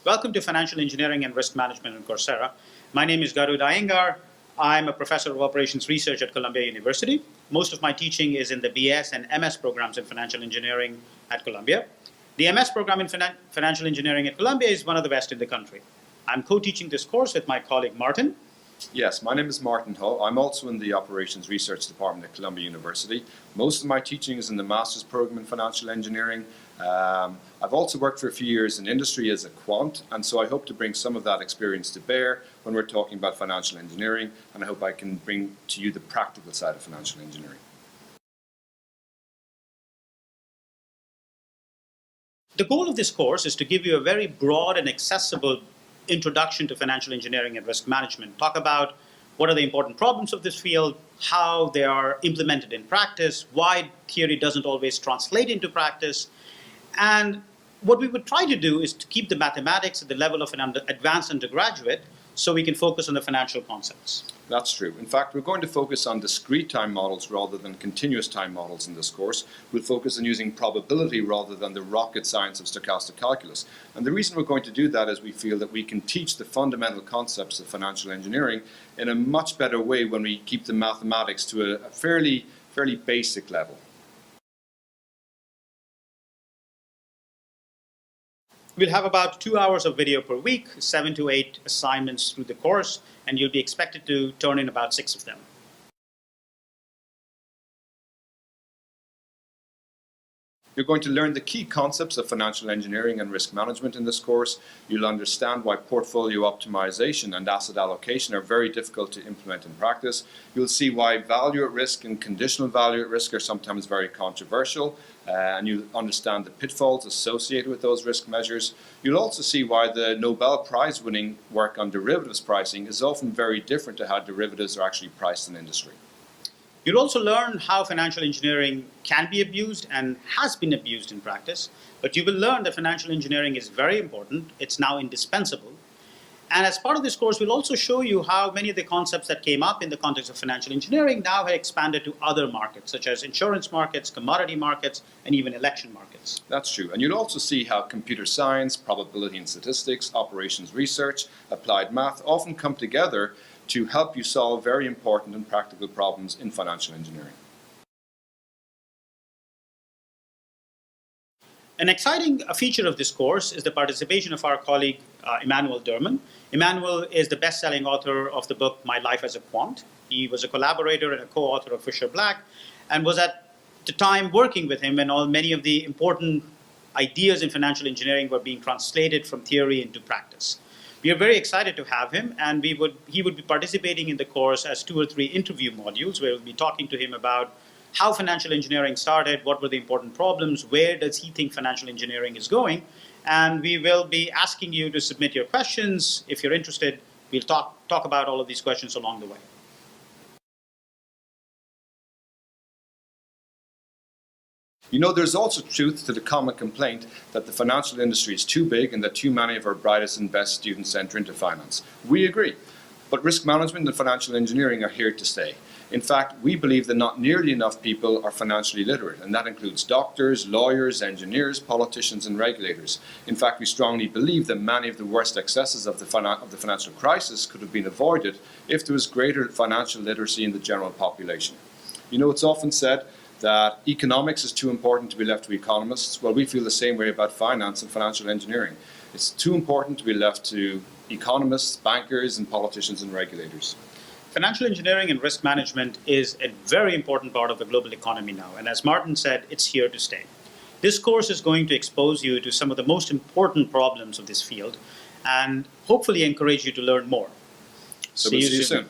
Welcome to Financial Engineering and Risk Management in Coursera. My name is Garud Iyengar. I'm a professor of operations research at Columbia University. Most of my teaching is in the BS and MS programs in financial engineering at Columbia. The MS program in financial engineering at Columbia is one of the best in the country. I'm co-teaching this course with my colleague Martin. Yes, my name is Martin Hull. I'm also in the Operations Research Department at Columbia University. Most of my teaching is in the Master's Program in Financial Engineering. I've also worked for a few years in industry as a quant, and so I hope to bring some of that experience to bear when we're talking about financial engineering, and I hope I can bring to you the practical side of financial engineering. The goal of this course is to give you a very broad and accessible introduction to financial engineering and risk management. Talk about what are the important problems of this field, how they are implemented in practice, why theory doesn't always translate into practice. And what we would try to do is to keep the mathematics at the level of an advanced undergraduate so we can focus on the financial concepts. That's true. In fact, we're going to focus on discrete time models rather than continuous time models in this course. We'll focus on using probability rather than the rocket science of stochastic calculus. And the reason we're going to do that is we feel that we can teach the fundamental concepts of financial engineering in a much better way when we keep the mathematics to a fairly basic level. We'll have about 2 hours of video per week, 7 to 8 assignments through the course, and you'll be expected to turn in about 6 of them. You're going to learn the key concepts of financial engineering and risk management in this course. You'll understand why portfolio optimization and asset allocation are very difficult to implement in practice. You'll see why value at risk and conditional value at risk are sometimes very controversial, and you'll understand the pitfalls associated with those risk measures. You'll also see why the Nobel Prize winning work on derivatives pricing is often very different to how derivatives are actually priced in industry. You'll also learn how financial engineering can be abused and has been abused in practice, but you will learn that financial engineering is very important. It's now indispensable. And as part of this course, we'll also show you how many of the concepts that came up in the context of financial engineering now have expanded to other markets, such as insurance markets, commodity markets, and even election markets. That's true. And you'll also see how computer science, probability and statistics, operations research, applied math often come together to help you solve very important and practical problems in financial engineering. An exciting feature of this course is the participation of our colleague Emmanuel Derman. Emmanuel is the best-selling author of the book My Life as a Quant. He was a collaborator and a co-author of Fisher Black and was at the time working with him when many of the important ideas in financial engineering were being translated from theory into practice. We are very excited to have him, and he would be participating in the course as 2 or 3 interview modules where we'll be talking to him about how financial engineering started, what were the important problems, where does he think financial engineering is going, and we will be asking you to submit your questions. If you're interested, we'll talk about all of these questions along the way. You know, there's also truth to the common complaint that the financial industry is too big and that too many of our brightest and best students enter into finance. We agree. But risk management and financial engineering are here to stay. In fact, we believe that not nearly enough people are financially literate, and that includes doctors, lawyers, engineers, politicians, and regulators. In fact, we strongly believe that many of the worst excesses of the financial crisis could have been avoided if there was greater financial literacy in the general population. You know, it's often said that economics is too important to be left to economists. Well, we feel the same way about finance and financial engineering. It's too important to be left to economists, bankers, and politicians and regulators. Financial engineering and risk management is a very important part of the global economy now, and as Martin said, it's here to stay. This course is going to expose you to some of the most important problems of this field and hopefully encourage you to learn more. So we'll see you soon.